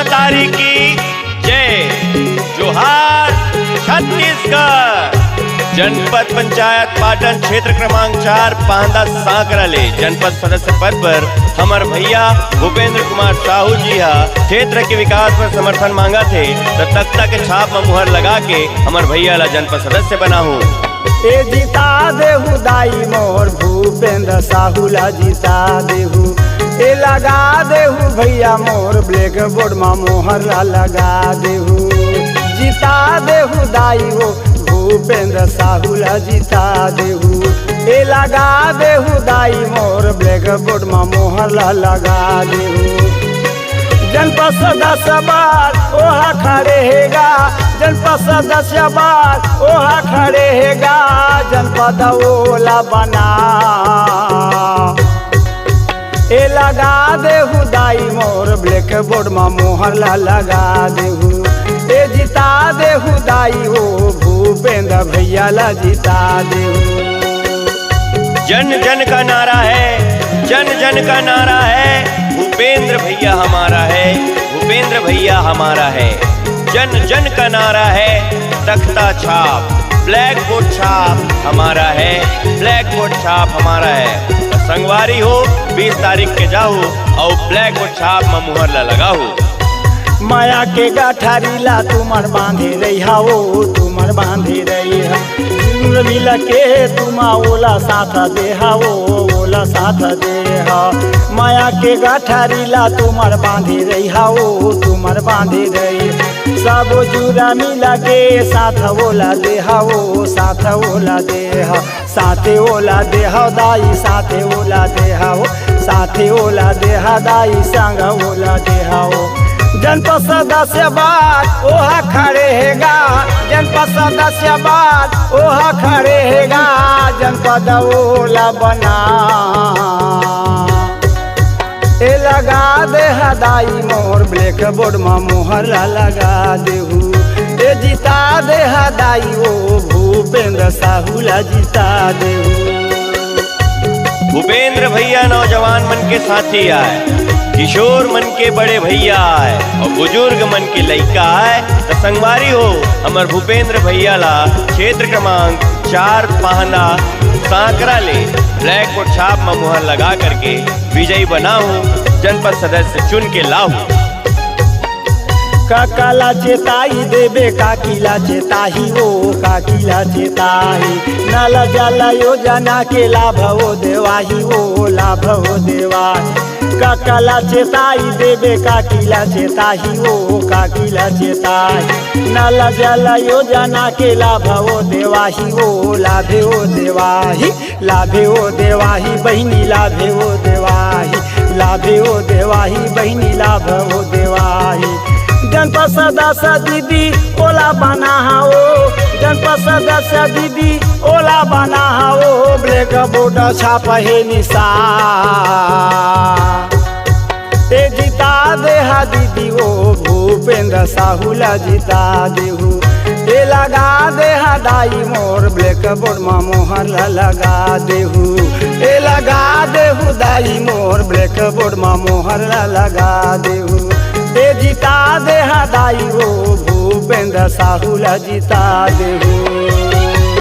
मातारी की जय। जोहार छत्तीसगढ़। जनपद पंचायत पाटन क्षेत्र क्रमांक 4 पांदा सांकराले जनपद सदस्य पद पर हमार भैया भूपेंद्र कुमार साहू जी क्षेत्र के विकास पर समर्थन मांगा थे, तो तख्ता के छाप में मुहर लगा के हमार भैया ला जनपद सदस्य बना हूँ। ए जीता देहु दाई मोर भूपेंद्र साहू ला जीता देहु, ए लगा देहु भैया मोर ब्लैक बोर्ड में मोहर ला लगा देहु। जीता देहु दाई वो भूपेंद्र साहू ला जीता देहु, ए लगा देहु दाई मोर ब्लैक बोर्ड में मोहर ला लगा देहु। जनपद सदस्य बार ओहा खड़े हैगा, जनपद सदस्य बार ओहा खड़े हैगा, जनपद ओला बना। ए लगा देहु दाई मोर ब्लैक बोर्ड में मोहर ला लगा देहु, ए जीता देहु दाई हो भूपेंद्र भैया ला जीता देहु। जन जन का नारा है, जन जन का नारा है, भूपेंद्र भैया हमारा है, भूपेंद्र भैया हमारा है। जन जन का नारा है, तख्ता छाप ब्लैक बोर्ड छाप हमारा है, ब्लैक बोर्ड छाप हमारा है। संगवारी हो 20 तारीख के जाओ और ब्लैक बोर्ड छाप में मुहर ला लगाओ। माया के गठारी ला तुमर बांधे रही हो, तुमर बांधे रही मिला के तुमा ओला साथ दे हो, ओला साथ दे हो। माया के गठारी ला तुमर बांधे रही हो, तुमर बांधे रही। सब जुरा मिला के साथ ओला दे हो, साथ ओला दे हो, साथे ओला दे हो दाई, साथे ओला दे हो, साथे ओला दे हो दाई, संग ओला दे हो। जनपद सदस्य बात ओहा खड़े हैगा, जनपद सदस्य बात ओहा खड़े हैगा, जनपद ओला बना। ए लगा दे हदाई मोर ब्लैक बोर्ड में मोहर ला लगा देहु, ए जीता दे हदाई ओ भूपेंद्र साहू ला जीता देहु। भूपेंद्र भैया नौजवान मन के साथी आए, किशोर मन के बड़े भैया आए और बुजुर्ग मन के लइका आए। तो संगवारी हो हमार भूपेंद्र भैया ला क्षेत्र क्रमांक 4 पाहना सांकराले ब्लैक बोर्ड छाप में मुहर लगा करके विजयी बनाऊ, जनपद सदस्य चुन के लाऊ। काकाला चेताई देबे काकीला चेताही वो, काकीला चेताही। नाला जाला योजना के लाभ हो देवाही वो, लाभ हो देवाही। काकाला चेताई देबे काकीला चेताही वो, काकीला चेताही। नाला जाला योजना के लाभ हो देवाही वो, लाभे हो देवाही, लाभे हो देवाही बहिनी, लाभे हो देवाही, लाभे हो देवाही बहिनी, लाभ हो देवाही। जनपद सदस्य दीदी ओला बना हो, जनपद सदस्य दीदी ओला बना हो, ब्लैक बोर्ड छाप है निशा। ए जीता दे हा दीदी ओ भूपेंद्र साहू ला जीता देहु, ए लगा दे हा दाई मोर ब्लैक बोर्ड में मोहर ला लगा देहु, ए लगा देहु दाई मोर ब्लैक बोर्ड में मोहर ला लगा देहु, ए जीता दे हा दाई ओ भूपेंद्र साहू ला जीता देहु।